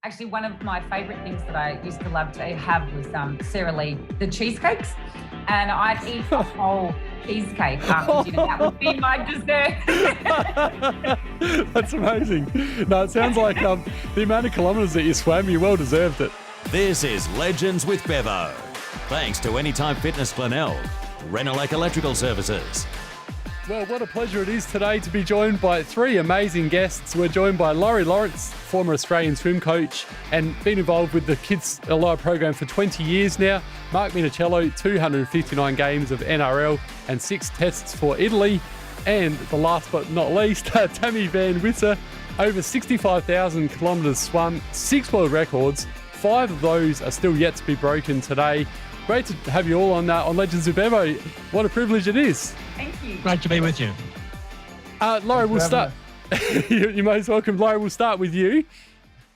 Actually, one of my favourite things that I used to love to have was Sara Lee, the cheesecakes. And I'd eat a whole cheesecake after dinner. That would be my dessert. That's amazing. No, it sounds like the amount of kilometres that you swam, you well deserved it. This is Legends with Bevo. Thanks to Anytime Fitness Glenelg, Renelec Electrical Services. Well, what a pleasure it is today to be joined by three amazing guests. We're joined by Laurie Lawrence, former Australian swim coach and been involved with the Kids Alive program for 20 years now. Mark Minichiello, 259 games of NRL and 6 tests for Italy. And the last but not least, Tammy Van Wisse, over 65,000 kilometres swum, 6 world records. 5 of those are still yet to be broken today. Great to have you all on Legends with Bevo. What a privilege it is. Thank you. Great to be with you. Laurie, we'll start. You're most welcome. Laurie, we'll start with you.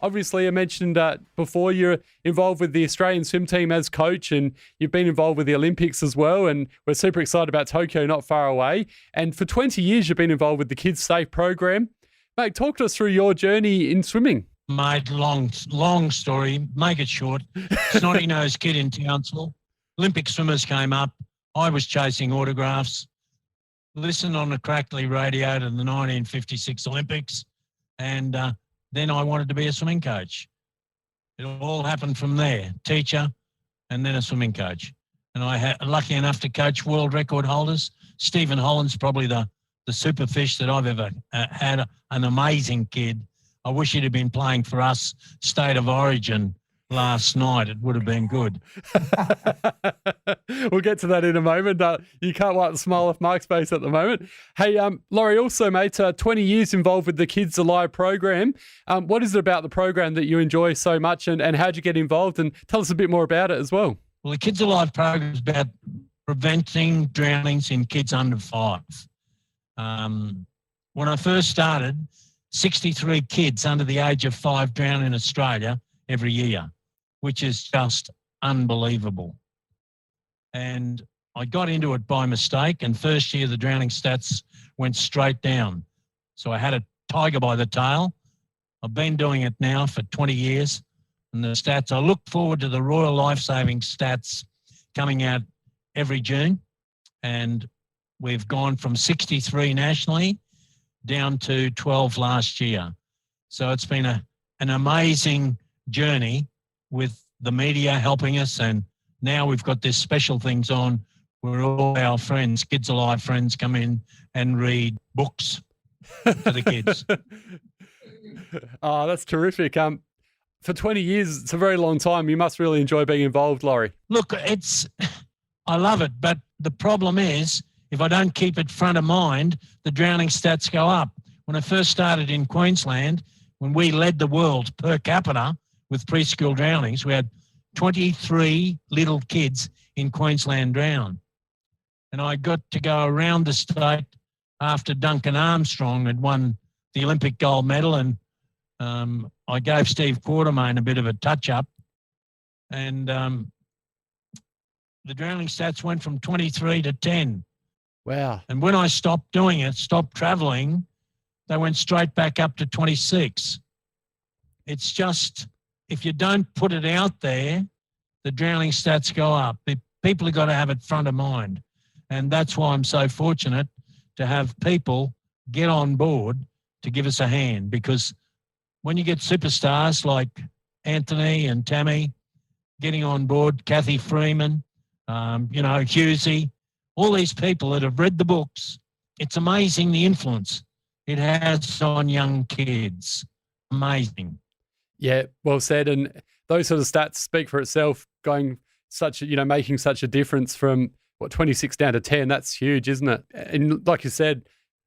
Obviously, I mentioned before you're involved with the Australian swim team as coach, and you've been involved with the Olympics as well. And we're super excited about Tokyo not far away. And for 20 years, you've been involved with the Kids Safe program. Mate, talk to us through your journey in swimming. Mate, long story. Make it short. Snotty-nosed kid in Townsville. Olympic swimmers came up. I was chasing autographs. Listened on the crackly radio to the 1956 Olympics. And then I wanted to be a swimming coach. It all happened from there. Teacher and then a swimming coach. And I had lucky enough to coach world record holders. Stephen Holland's probably the super fish that I've ever had. An amazing kid. I wish he'd have been playing for us, State of Origin, last night. It would have been good. We'll get to that in a moment. You can't wipe the smile off Mark's face at the moment. Hey, Laurie, also, mate, 20 years involved with the Kids Alive program. What is it about the program that you enjoy so much, and how'd you get involved? And tell us a bit more about it as well. Well, the Kids Alive program is about preventing drownings in kids under 5. When I first started, 63 kids under the age of 5 drown in Australia every year, which is just unbelievable. And I got into it by mistake, and first year the drowning stats went straight down. So I had a tiger by the tail. I've been doing it now for 20 years, and the stats, I look forward to the Royal Lifesaving stats coming out every June, and we've gone from 63 nationally down to 12 last year. So it's been an amazing journey with the media helping us, and now we've got this special things on where all our friends, Kids Alive friends, come in and read books for the kids. Oh, that's terrific. For 20 years, it's a very long time. You must really enjoy being involved, Laurie. Look, I love it, but the problem is, if I don't keep it front of mind, the drowning stats go up. When I first started in Queensland, when we led the world per capita with preschool drownings, we had 23 little kids in Queensland drown. And I got to go around the state after Duncan Armstrong had won the Olympic gold medal, and I gave Steve Quartermain a bit of a touch-up, and the drowning stats went from 23 to 10. Wow. And when I stopped doing it, stopped travelling, they went straight back up to 26. It's just, if you don't put it out there, the drowning stats go up. People have got to have it front of mind. And that's why I'm so fortunate to have people get on board to give us a hand, because when you get superstars like Anthony and Tammy getting on board, Kathy Freeman, Husey, all these people that have read the books, it's amazing the influence it has on young kids. Amazing. Yeah, well said. And those sort of stats speak for itself, making such a difference from 26 down to 10. That's huge, isn't it? And like you said,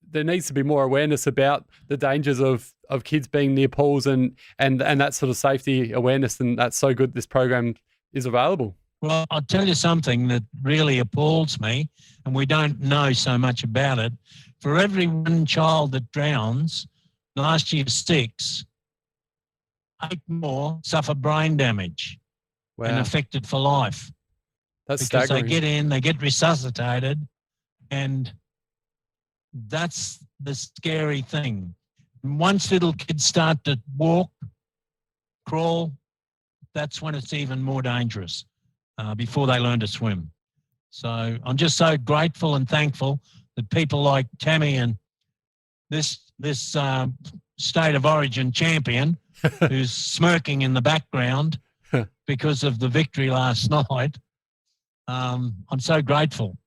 there needs to be more awareness about the dangers of kids being near pools and that sort of safety awareness. And that's so good this program is available. Well, I'll tell you something that really appalls me, and we don't know so much about it. For every one child that drowns, last year 6, 8 more suffer brain damage and affected for life. That's because staggering. They get in, they get resuscitated, and that's the scary thing. Once little kids start to walk, crawl, that's when it's even more dangerous, before they learn to swim. So I'm just so grateful and thankful that people like Tammy and this state of origin champion who's smirking in the background because of the victory last night. I'm so grateful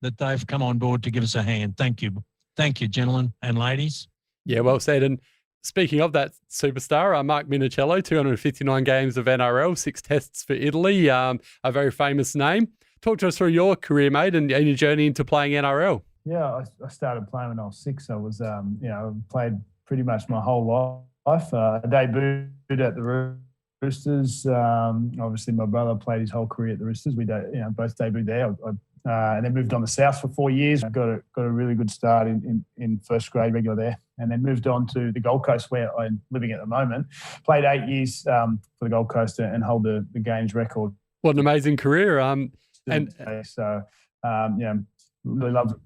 that they've come on board to give us a hand. Thank you. Thank you, gentlemen and ladies. Yeah, well said. And speaking of that superstar, Mark Minichiello, 259 games of NRL, 6 tests for Italy, a very famous name. Talk to us through your career, mate, and your journey into playing NRL. Yeah, I started playing when I was 6. I was, played pretty much my whole life. I debuted at the Roosters. Obviously, my brother played his whole career at the Roosters. We both debuted there. And then moved on to South for 4 years. I got a really good start in first grade regular there, and then moved on to the Gold Coast where I'm living at the moment. Played 8 years for the Gold Coast and hold the games record. What an amazing career! Really loved it.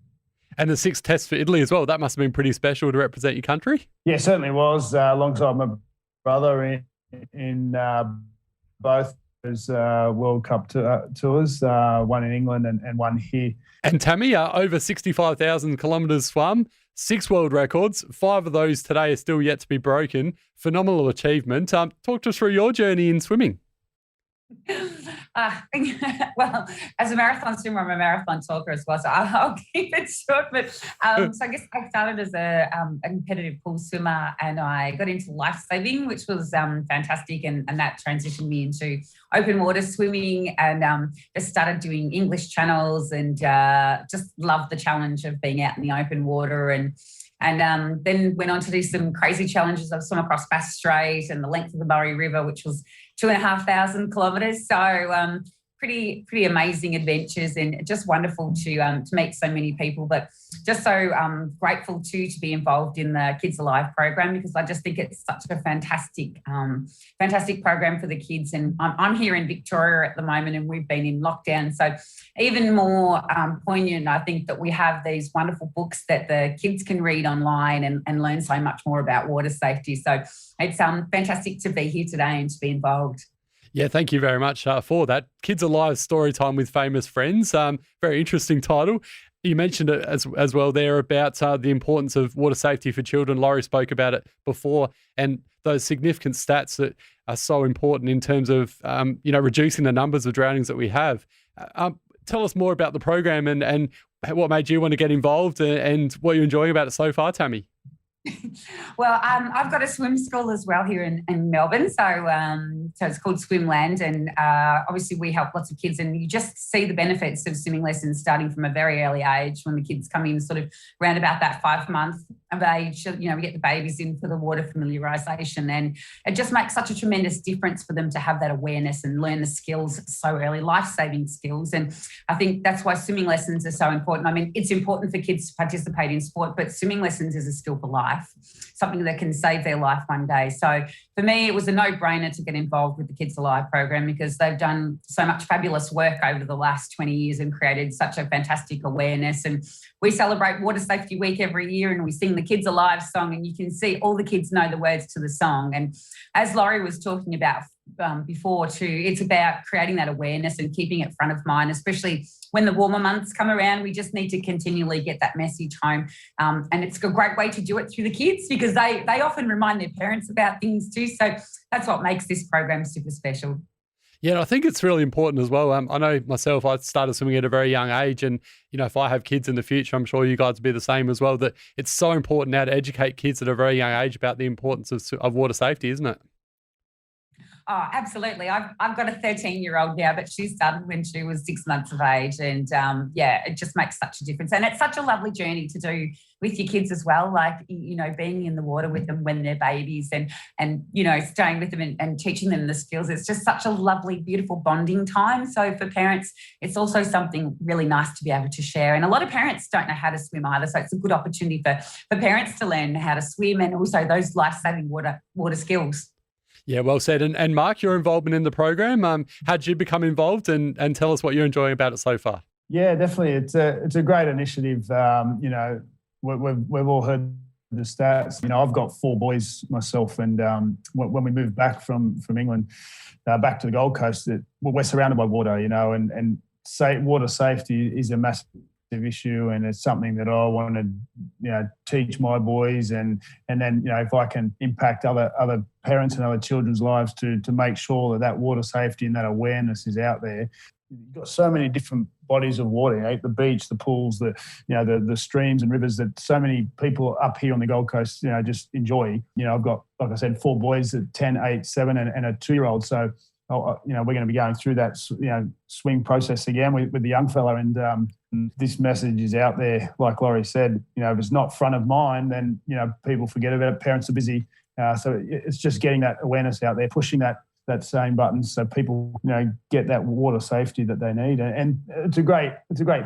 And the 6 tests for Italy as well. That must have been pretty special to represent your country. Yeah, certainly was. Alongside my brother in both those World Cup tours, one in England and one here. And Tammy, over 65,000 kilometres swum, 6 world records. 5 of those today are still yet to be broken. Phenomenal achievement. Talk to us through your journey in swimming. Well, as a marathon swimmer, I'm a marathon talker as well, so I'll keep it short. But so I guess I started as a competitive pool swimmer, and I got into lifesaving, which was fantastic, and that transitioned me into open water swimming, and just started doing English channels, and just loved the challenge of being out in the open water, and then went on to do some crazy challenges. I've swum across Bass Strait and the length of the Murray River, which was 2,500 kilometres. So pretty amazing adventures, and just wonderful to meet so many people. But just so grateful to be involved in the Kids Alive program, because I just think it's such a fantastic program for the kids. And I'm here in Victoria at the moment, and we've been in lockdown. So even more poignant, I think, that we have these wonderful books that the kids can read online and learn so much more about water safety. So it's fantastic to be here today and to be involved. Yeah, thank you very much for that. Kids Alive Story Time with Famous Friends. Very interesting title. You mentioned it as well there about the importance of water safety for children. Laurie spoke about it before, and those significant stats that are so important in terms of reducing the numbers of drownings that we have. Tell us more about the program and what made you want to get involved and what you're enjoying about it so far, Tammy. Well, I've got a swim school as well here in Melbourne, so it's called Swimland, and obviously we help lots of kids, and you just see the benefits of swimming lessons starting from a very early age when the kids come in sort of around about that 5 month of age. We get the babies in for the water familiarisation, and it just makes such a tremendous difference for them to have that awareness and learn the skills so early, life-saving skills. And I think that's why swimming lessons are so important. I mean, it's important for kids to participate in sport, but swimming lessons is a skill for life, something that can save their life one day. So for me, it was a no-brainer to get involved with the Kids Alive program, because they've done so much fabulous work over the last 20 years and created such a fantastic awareness. And we celebrate Water Safety Week every year, and we sing the Kids Alive song, and you can see all the kids know the words to the song. And as Laurie was talking about before too, it's about creating that awareness and keeping it front of mind, especially when the warmer months come around. We just need to continually get that message home. And it's a great way to do it through the kids, because they often remind their parents about things too. So that's what makes this program super special. Yeah, I think it's really important as well. I know myself, I started swimming at a very young age, and if I have kids in the future, I'm sure you guys will be the same as well, that it's so important now to educate kids at a very young age about the importance of water safety, isn't it? Oh, absolutely. I've got a 13-year-old now, but she started when she was 6 months of age. And it just makes such a difference. And it's such a lovely journey to do with your kids as well, like, being in the water with them when they're babies and staying with them and teaching them the skills. It's just such a lovely, beautiful bonding time. So for parents, it's also something really nice to be able to share. And a lot of parents don't know how to swim either. So it's a good opportunity for parents to learn how to swim and also those life-saving water skills. Yeah, well said. And Mark, your involvement in the program, how did you become involved, and tell us what you're enjoying about it so far? Yeah, definitely. It's a great initiative. We've all heard the stats. I've got 4 boys myself, and when we moved back from England back to the Gold Coast, we're surrounded by water, and water safety is a massive issue, and it's something that I want to teach my boys, and then if I can impact other parents and other children's lives to make sure that water safety and that awareness is out there. You've got so many different bodies of water, the beach, the pools, the streams and rivers that so many people up here on the Gold Coast, just enjoy. I've got, like I said, 4 boys at 10, 8, 7 and a 2-year-old. So, we're going to be going through that, swing process again with the young fella. And this message is out there, like Laurie said, if it's not front of mind, then, people forget about it. Parents are busy. So it's just getting that awareness out there, pushing that same button so people get that water safety that they need, and it's a great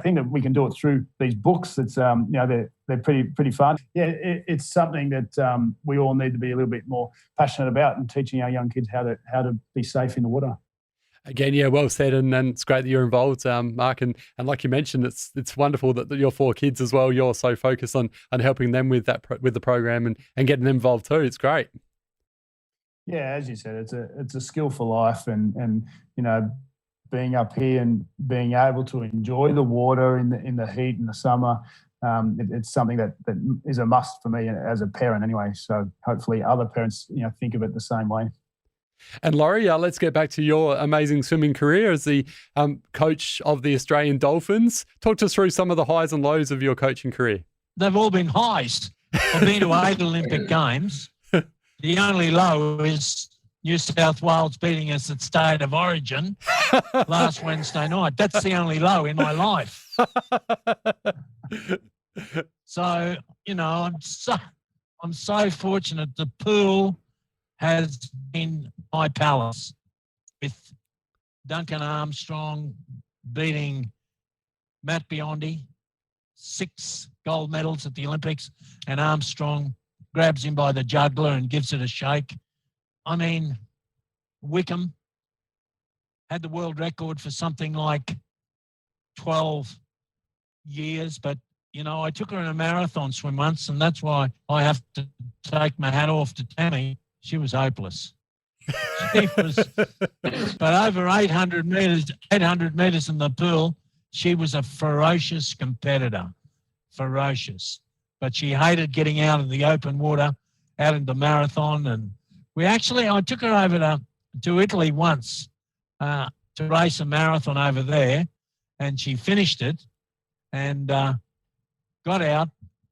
thing that we can do it through these books. It's they're pretty fun. It's something that we all need to be a little bit more passionate about, and teaching our young kids how to be safe in the water. Again, well said, and it's great that you're involved, Mark. And like you mentioned, it's wonderful that your 4 kids as well. You're so focused on helping them with the program and getting them involved too. It's great. Yeah, as you said, it's a skill for life, and being up here and being able to enjoy the water in the heat in the summer, it's something that is a must for me as a parent anyway. So hopefully other parents think of it the same way. And Laurie, let's get back to your amazing swimming career as the coach of the Australian Dolphins. Talk to us through some of the highs and lows of your coaching career. They've all been highs. I've been to 8 Olympic Games. The only low is New South Wales beating us at State of Origin last Wednesday night. That's the only low in my life. So, I'm so fortunate. The pool has been my palace, with Duncan Armstrong beating Matt Biondi, 6 gold medals at the Olympics, and Armstrong grabs him by the jugular and gives it a shake. I mean, Wickham had the world record for something like 12 years, but, I took her in a marathon swim once, and that's why I have to take my hat off to Tammy. She was hopeless. But over 800 metres in the pool, she was a ferocious competitor, ferocious. But she hated getting out of the open water, out in the marathon. And I took her over to Italy once to race a marathon over there, and she finished it and got out,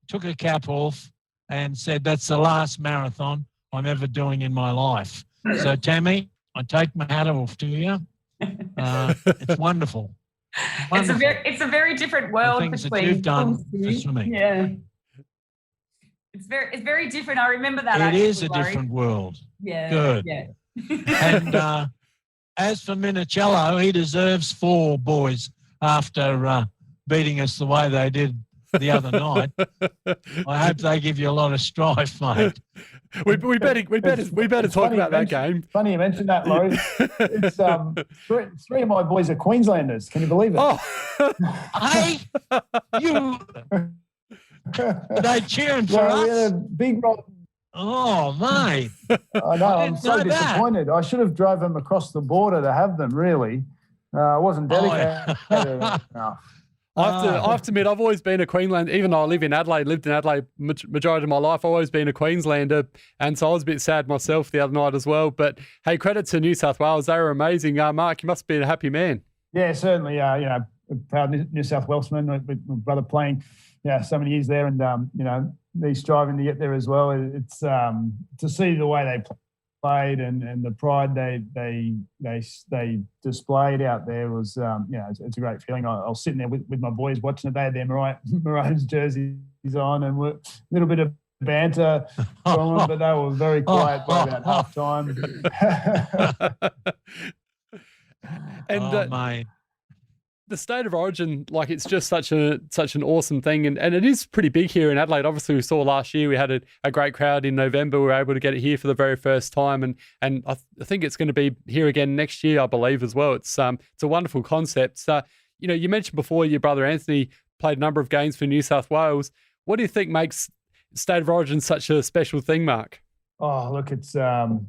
took her cap off and said, "That's the last marathon I'm ever doing in my life." So, Tammy, I take my hat off to you. It's wonderful. It's a very different world the things between that you've done for swimming. Yeah. It's very different. I remember that. It is a different world. Yeah. Good. Yeah. And as for Minichiello, he deserves 4 boys after beating us the way they did the other night. I hope they give you a lot of strife, mate. We better talk about that game. Funny you mentioned that, Laurie. It's 3 of my boys are Queenslanders. Can you believe it? Oh, hey, you. They cheering for us. We had a big role. Oh, mate. I know. I'm so disappointed. I should have drove them across the border to have them, really. I wasn't dedicated enough. I have to admit, I've always been a Queenslander. Even though I lived in Adelaide majority of my life, I've always been a Queenslander. And so I was a bit sad myself the other night as well. But, hey, credit to New South Wales. They were amazing. Mark, you must be a happy man. Yeah, certainly. Proud New South Welshman, with my brother playing so many years there, and, me striving to get there as well. It's to see the way they played and the pride they displayed out there was, it's a great feeling. I was sitting there with my boys watching it. They had their Maroons jerseys on, and a little bit of banter from them, but they were very quiet by about half time. And mate. The State of Origin, like, it's just such an awesome thing, and it is pretty big here in Adelaide. Obviously, we saw last year we had a great crowd in November. We were able to get it here for the very first time, and I think it's going to be here again next year, I believe, as well. It's a wonderful concept. You mentioned before your brother Anthony played a number of games for New South Wales. What do you think makes State of Origin's such a special thing, Mark? Oh, look, it's a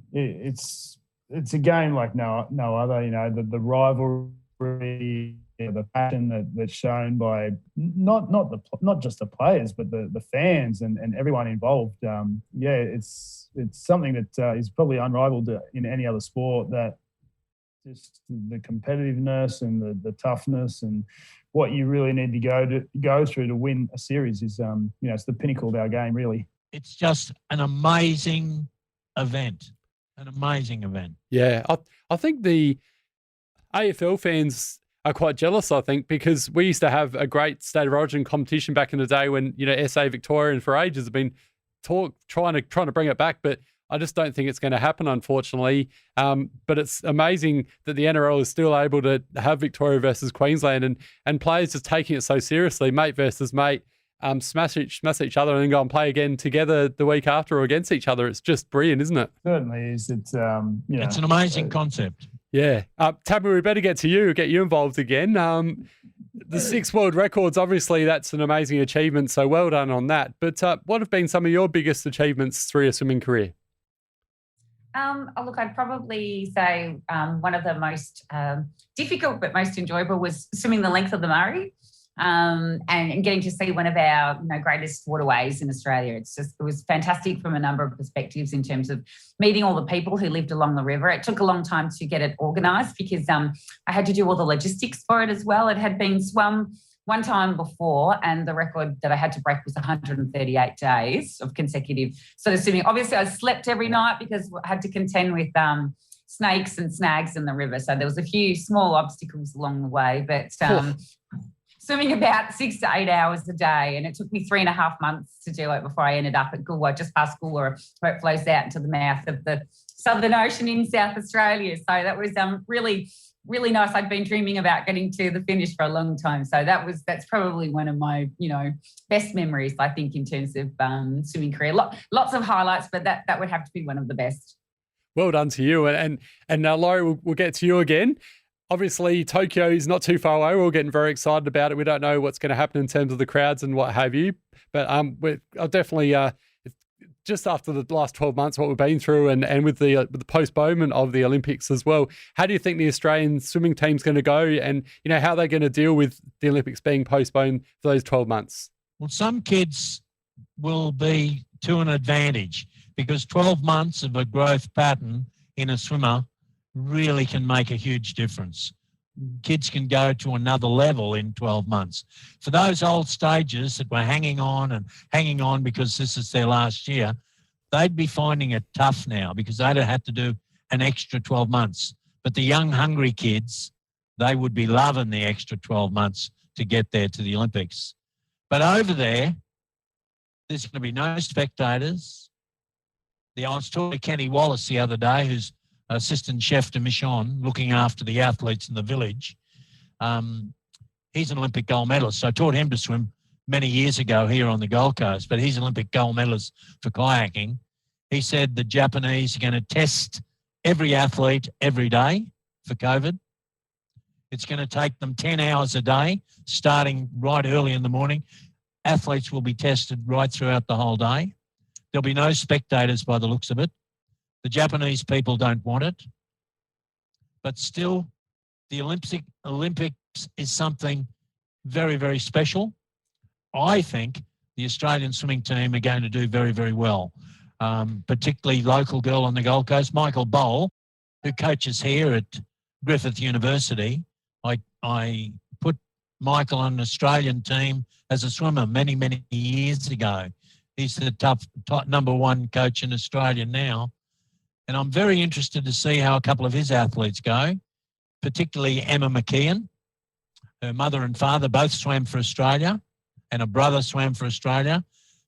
game like no other. You know, the rivalry, the passion that's shown by not just the players, but the fans and everyone involved. It's something that is probably unrivaled in any other sport. That just the competitiveness and the toughness and what you really need to go through to win a series is it's the pinnacle of our game, really. It's just an amazing event. Yeah, I think the AFL fans are quite jealous, I think, because we used to have a great State of Origin competition back in the day when, SA Victoria and for ages have been trying to bring it back, but I just don't think it's going to happen, unfortunately. But it's amazing that the NRL is still able to have Victoria versus Queensland and players just taking it so seriously, mate versus mate, smash each other and then go and play again together the week after or against each other. It's just brilliant, isn't it? Certainly is. It's it's an amazing concept. Yeah. Tammy, we better get you involved again. The 6 world records, obviously that's an amazing achievement, so well done on that. But what have been some of your biggest achievements through your swimming career? Look, I'd probably say one of the most difficult but most enjoyable was swimming the length of the Murray. And getting to see one of our greatest waterways in Australia. It was fantastic from a number of perspectives in terms of meeting all the people who lived along the river. It took a long time to get it organised because I had to do all the logistics for it as well. It had been swum one time before and the record that I had to break was 138 days of consecutive sort of swimming. Obviously, I slept every night because I had to contend with snakes and snags in the river. So there was a few small obstacles along the way, but swimming about 6 to 8 hours a day, and it took me 3.5 months to do it before I ended up at Goolwa, just past Goolwa, where it flows out into the mouth of the Southern Ocean in South Australia. So that was really, really nice. I'd been dreaming about getting to the finish for a long time. So that's probably one of my best memories, I think, in terms of swimming career. Lots of highlights, but that would have to be one of the best. Well done to you, and now Laurie, we'll get to you again. Obviously, Tokyo is not too far away. We're all getting very excited about it. We don't know what's going to happen in terms of the crowds and what have you. But I'll definitely, just after the last 12 months, what we've been through and with the postponement of the Olympics as well, how do you think the Australian swimming team's going to go and, how they're going to deal with the Olympics being postponed for those 12 months? Well, some kids will be to an advantage because 12 months of a growth pattern in a swimmer really can make a huge difference. Kids can go to another level in 12 months. For those old stages that were hanging on because this is their last year, they'd be finding it tough now because they'd have had to do an extra 12 months. But the young, hungry kids, they would be loving the extra 12 months to get there to the Olympics. But over there's going to be no spectators. I was talking to Kenny Wallace the other day, who's assistant chef de mission, looking after the athletes in the village. He's an Olympic gold medalist. So I taught him to swim many years ago here on the Gold Coast, but he's an Olympic gold medalist for kayaking. He said the Japanese are going to test every athlete every day for COVID. It's going to take them 10 hours a day, starting right early in the morning. Athletes will be tested right throughout the whole day. There'll be no spectators by the looks of it. The Japanese people don't want it. But still, the Olympics is something very, very special. I think the Australian swimming team are going to do very, very well, particularly local girl on the Gold Coast, Michael Bowl, who coaches here at Griffith University. I put Michael on an Australian team as a swimmer many, many years ago. He's the top number one coach in Australia now. And I'm very interested to see how a couple of his athletes go, particularly Emma McKeon. Her mother and father both swam for Australia and a brother swam for Australia,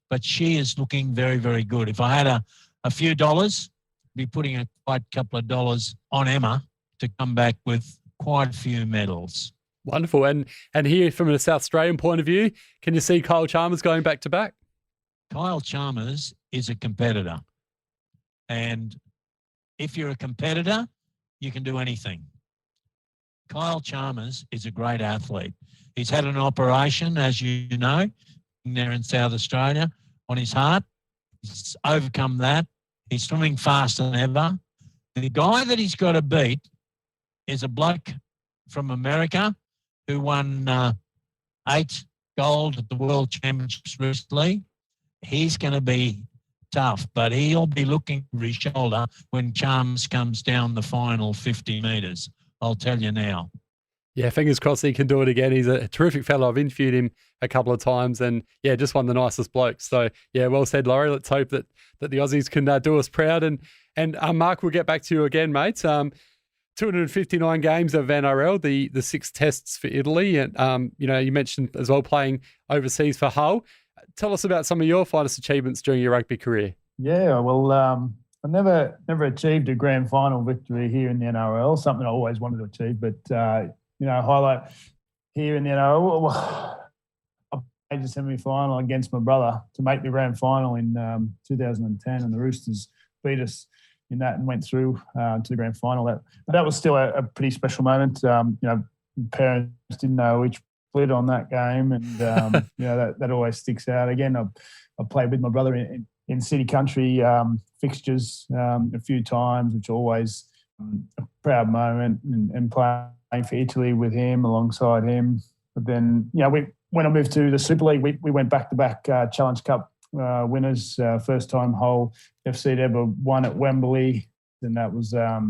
but she is looking very, very good. If I had a few dollars, I'd be putting a quite couple of dollars on Emma to come back with quite a few medals. Wonderful. And here from a South Australian point of view, can you see Kyle Chalmers going back to back? Kyle Chalmers is a competitor. And if you're a competitor, you can do anything. Kyle Chalmers is a great athlete. He's had an operation, as you know, there in South Australia, on his heart. He's overcome that. He's swimming faster than ever. The guy that he's got to beat is a bloke from America who won 8 gold at the World Championships recently. He's going to be tough, but he'll be looking over his shoulder when Chalmers comes down the final 50 metres. I'll tell you now. Yeah, fingers crossed he can do it again. He's a terrific fellow. I've interviewed him a couple of times and, yeah, just one of the nicest blokes. So, yeah, well said, Laurie. Let's hope that the Aussies can do us proud. And Mark, we'll get back to you again, mate. 259 games of NRL, the 6 tests for Italy. And, you mentioned as well playing overseas for Hull. Tell us about some of your finest achievements during your rugby career. Yeah, well, I never achieved a grand final victory here in the NRL, something I always wanted to achieve. But, highlight here in the NRL, I played the semi-final against my brother to make the grand final in 2010, and the Roosters beat us in that and went through to the grand final. That was still a pretty special moment. Parents didn't know which split on that game, and that always sticks out. Again, I played with my brother in city country fixtures a few times, which always a proud moment, and playing for Italy with him, alongside him. But then, when I moved to the Super League, we went back-to-back Challenge Cup winners. First time Hull FC had ever won at Wembley, and that was a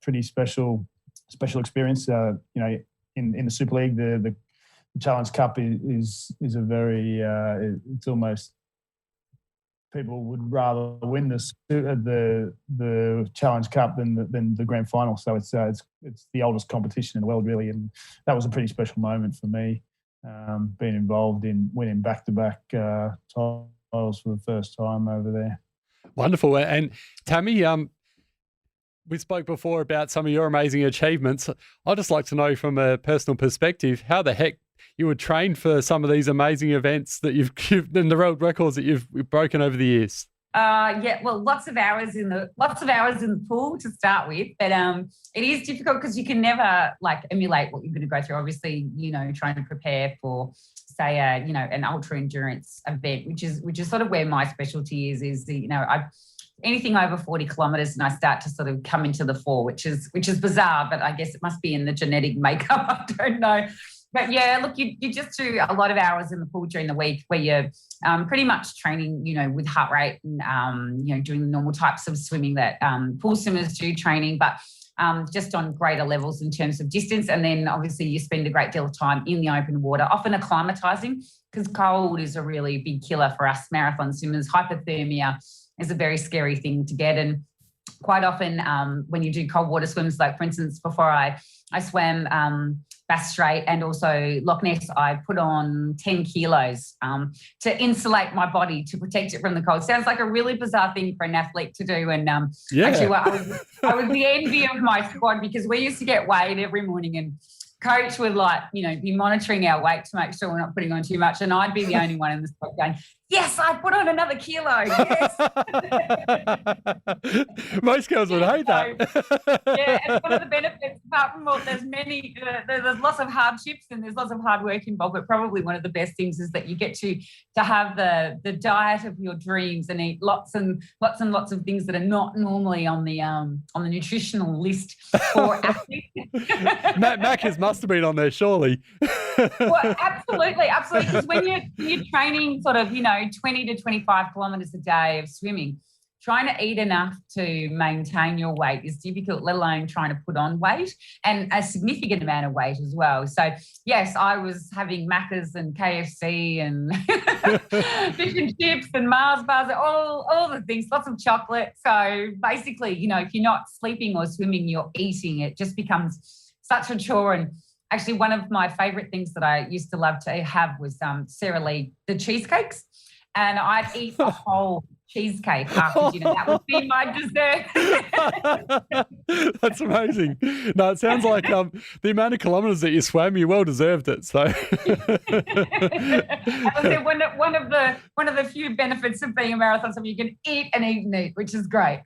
pretty special experience. In the Super League, the Challenge Cup is a very it's almost, people would rather win the Challenge Cup than the grand final. So it's the oldest competition in the world, really, and that was a pretty special moment for me, being involved in winning back-to-back titles for the first time over there. Wonderful. And Tammy, we spoke before about some of your amazing achievements. I'd just like to know from a personal perspective, how the heck you would train for some of these amazing events that you've and the world records that you've broken over the years. Lots of hours in the pool to start with, but it is difficult because you can never emulate what you're going to go through. Obviously, trying to prepare for, say, an ultra endurance event, which is sort of where my specialty is anything over 40 kilometres, and I start to sort of come into the fore, which is bizarre, but I guess it must be in the genetic makeup. I don't know. But yeah, look, you just do a lot of hours in the pool during the week where you're pretty much training, with heart rate and, doing the normal types of swimming that pool swimmers do training, but just on greater levels in terms of distance. And then obviously you spend a great deal of time in the open water, often acclimatising, because cold is a really big killer for us marathon swimmers. Hypothermia is a very scary thing to get. And quite often when you do cold water swims, like for instance, before I swam Bass Strait and also Loch Ness, I put on 10 kilos to insulate my body, to protect it from the cold. Sounds like a really bizarre thing for an athlete to do. And actually, I was the envy of my squad, because we used to get weighed every morning, and coach would be monitoring our weight to make sure we're not putting on too much. And I'd be the only one in the squad going, yes, I put on another kilo. Yes. Most girls would hate that. Yeah, and one of the benefits, apart from there's lots of hardships and there's lots of hard work involved, but probably one of the best things is that you get to have the diet of your dreams and eat lots and lots of things that are not normally on the nutritional list for athletes. Macca's must have been on there, surely. Well, absolutely. Because when you're training sort of, 20 to 25 kilometres a day of swimming, trying to eat enough to maintain your weight is difficult, let alone trying to put on weight, and a significant amount of weight as well. So, yes, I was having Macca's and KFC and fish and chips and Mars bars, all the things, lots of chocolate. So basically, if you're not sleeping or swimming, you're eating. It just becomes such a chore. And actually, one of my favourite things that I used to love to have was Sara Lee, the cheesecakes. And I'd eat a whole cheesecake after dinner. That would be my dessert. That's amazing. No, it sounds like the amount of kilometres that you swam, you well deserved it. So, as I said, one of the few benefits of being a marathon swimmer, you can eat and eat and eat, which is great.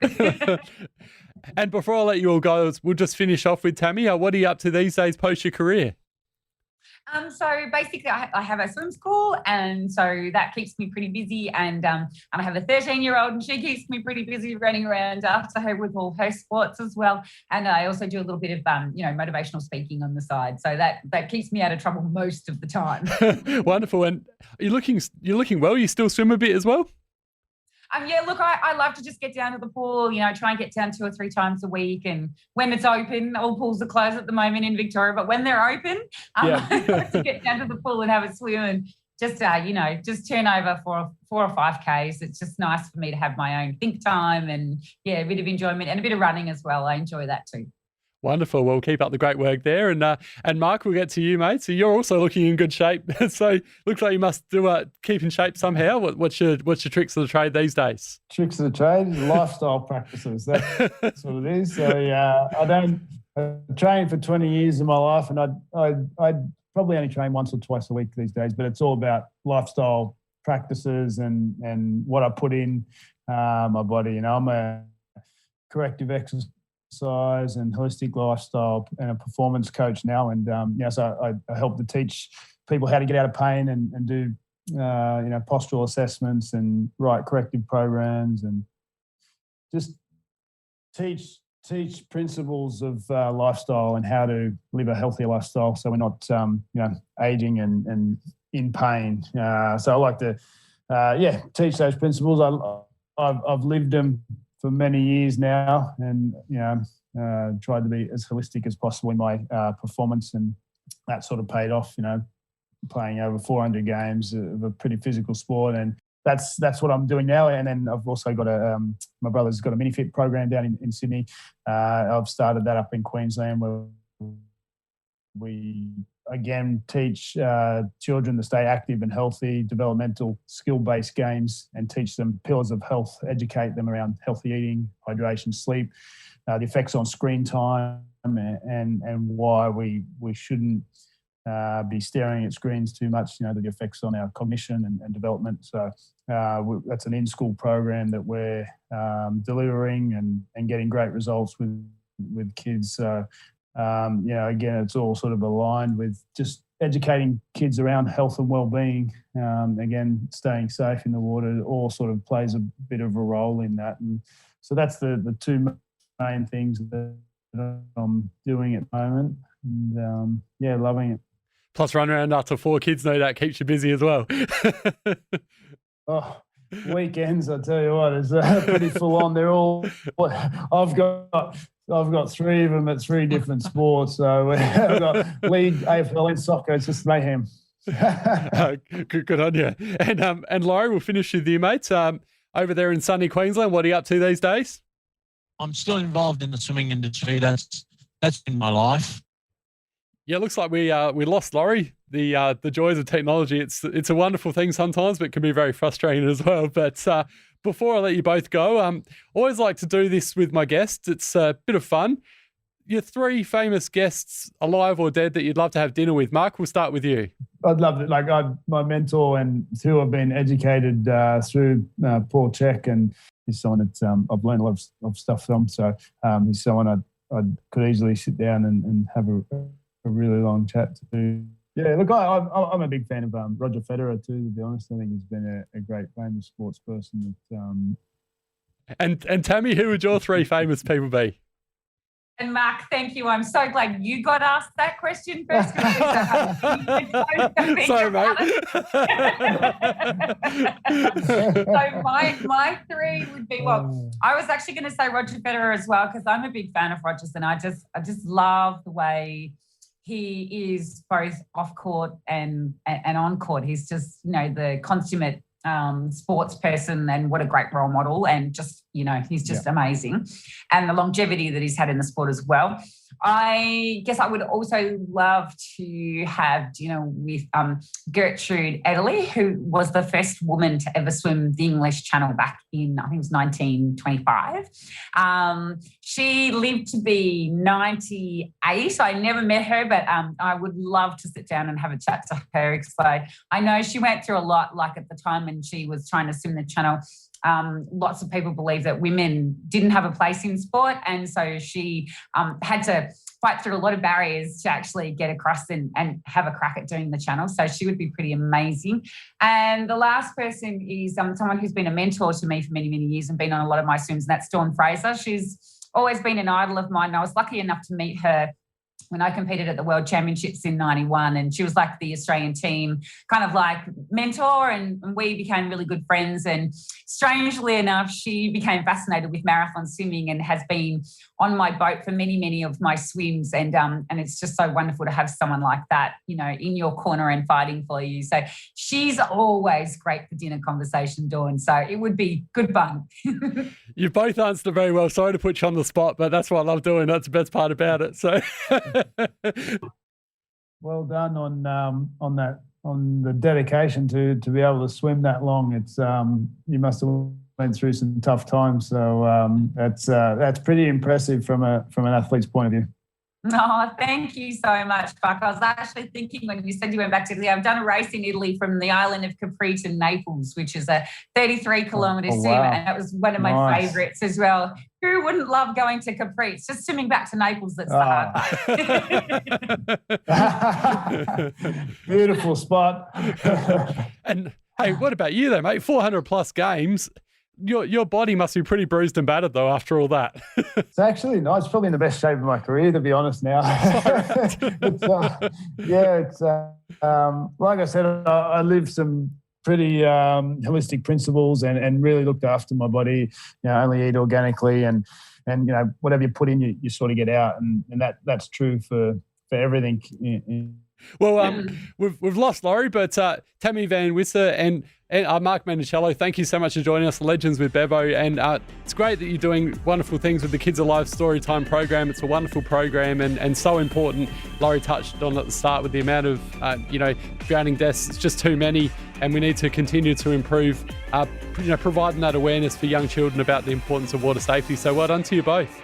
And before I let you all go, we'll just finish off with Tammy. What are you up to these days post your career? So basically, I have a swim school, and so that keeps me pretty busy. And I have a 13-year-old, and she keeps me pretty busy running around after her with all her sports as well. And I also do a little bit of motivational speaking on the side, so that keeps me out of trouble most of the time. Wonderful. And you're looking well. You still swim a bit as well? Yeah, look, I love to just get down to the pool, try and get down 2 or 3 times a week. And when it's open, all pools are closed at the moment in Victoria, but when they're open, I like to get down to the pool and have a swim and just turn over for 4 or 5 Ks. It's just nice for me to have my own think time and, a bit of enjoyment and a bit of running as well. I enjoy that too. Wonderful. Well, keep up the great work there. And Mark, we'll get to you, mate. So you're also looking in good shape. So looks like you must keep in shape somehow. What's your tricks of the trade these days? Tricks of the trade, lifestyle practices. That's what it is. So I trained for 20 years of my life, and I probably only train once or twice a week these days. But it's all about lifestyle practices and what I put in my body. I'm a corrective exercise and holistic lifestyle and a performance coach now, and so I help to teach people how to get out of pain and do postural assessments and write corrective programs and just teach principles of lifestyle and how to live a healthier lifestyle so we're not aging and in pain. So I like to teach those principles. I've lived them for many years now, and tried to be as holistic as possible in my performance, and that sort of paid off. Playing over 400 games of a pretty physical sport, and that's what I'm doing now. And then I've also got my brother's got a mini fit program down in Sydney. I've started that up in Queensland, where we again teach children to stay active and healthy, developmental skill-based games, and teach them pillars of health, educate them around healthy eating, hydration, sleep, the effects on screen time, and why we shouldn't be staring at screens too much, the effects on our cognition and development. So that's an in-school program that we're delivering and getting great results with kids. So again, it's all sort of aligned with just educating kids around health and well-being. Again, staying safe in the water all sort of plays a bit of a role in that. And so that's the 2 main things that I'm doing at the moment. And loving it. Plus, run around after 4 kids, no doubt keeps you busy as well. Oh, weekends, I tell you what, is pretty full on. They're all. I've got 3 of them at 3 different sports. So I've got league, AFL, and soccer. It's just mayhem. Good on you. And Laurie, we'll finish with you, mate. Over there in sunny Queensland, what are you up to these days? I'm still involved in the swimming industry. That's in my life. Yeah, it looks like we lost Laurie. The joys of technology. It's a wonderful thing sometimes, but it can be very frustrating as well. But before I let you both go, always like to do this with my guests. It's a bit of fun. Your 3 famous guests, alive or dead, that you'd love to have dinner with. Mark, we'll start with you. I'd love it. Like my mentor and who I've been educated through, Paul Check, and he's someone that I've learned a lot of stuff from. So he's someone I could easily sit down and have a really long chat to. Yeah, look, I'm a big fan of Roger Federer too, to be honest. I think he's been a great famous sports person. And Tammy, who would your 3 famous people be? And Mark, thank you. I'm so glad you got asked that question first. Sorry, mate. So my 3 would be, I was actually going to say Roger Federer as well, because I'm a big fan of Roger's, and I just love the way he is both off court and on court. He's just, the consummate sports person, and what a great role model, and just, he's just amazing. And the longevity that he's had in the sport as well. I guess I would also love to have dinner with Gertrude Ederle, who was the first woman to ever swim the English Channel back in, I think it was 1925. She lived to be 98. I never met her, but I would love to sit down and have a chat to her, because I know she went through a lot, like at the time when she was trying to swim the Channel. lots of people believe that women didn't have a place in sport, and so she had to fight through a lot of barriers to actually get across and have a crack at doing the channel. So she would be pretty amazing. And the last person is someone who's been a mentor to me for many, many years and been on a lot of my swims, and that's Dawn Fraser. She's always been an idol of mine, and I was lucky enough to meet her when I competed at the World Championships in 91, and she was like the Australian team kind of like mentor, and we became really good friends. And strangely enough, she became fascinated with marathon swimming and has been on my boat for many, many of my swims. And it's just so wonderful to have someone like that, in your corner and fighting for you. So she's always great for dinner conversation, Dawn. So it would be good fun. You both answered very well. Sorry to put you on the spot, but that's what I love doing. That's the best part about it. So well done on the dedication to be able to swim that long. It's you must have went through some tough times, so that's pretty impressive from an athlete's point of view. Oh, thank you so much, Buck. I was actually thinking when you said you went back to Italy, I've done a race in Italy from the island of Capri to Naples, which is a 33-kilometre swim, wow. and that was one of my favourites as well. Who wouldn't love going to Capri? It's just swimming back to Naples that's the hard part. Beautiful spot. And hey, what about you though, mate? 400 plus games. Your body must be pretty bruised and battered though after all that. It's actually nice. It's probably in the best shape of my career, to be honest now. It's like I said, I live some pretty holistic principles and really looked after my body. Only eat organically and whatever you put in, you sort of get out, and that's true for everything. Well, we've lost Laurie, but Tammy Van Wisse and Mark Minichiello, thank you so much for joining us, Legends with Bevo. And it's great that you're doing wonderful things with the Kids Alive Storytime program. It's a wonderful program and so important. Laurie touched on at the start with the amount of, drowning deaths. It's just too many, and we need to continue to improve, providing that awareness for young children about the importance of water safety. So well done to you both.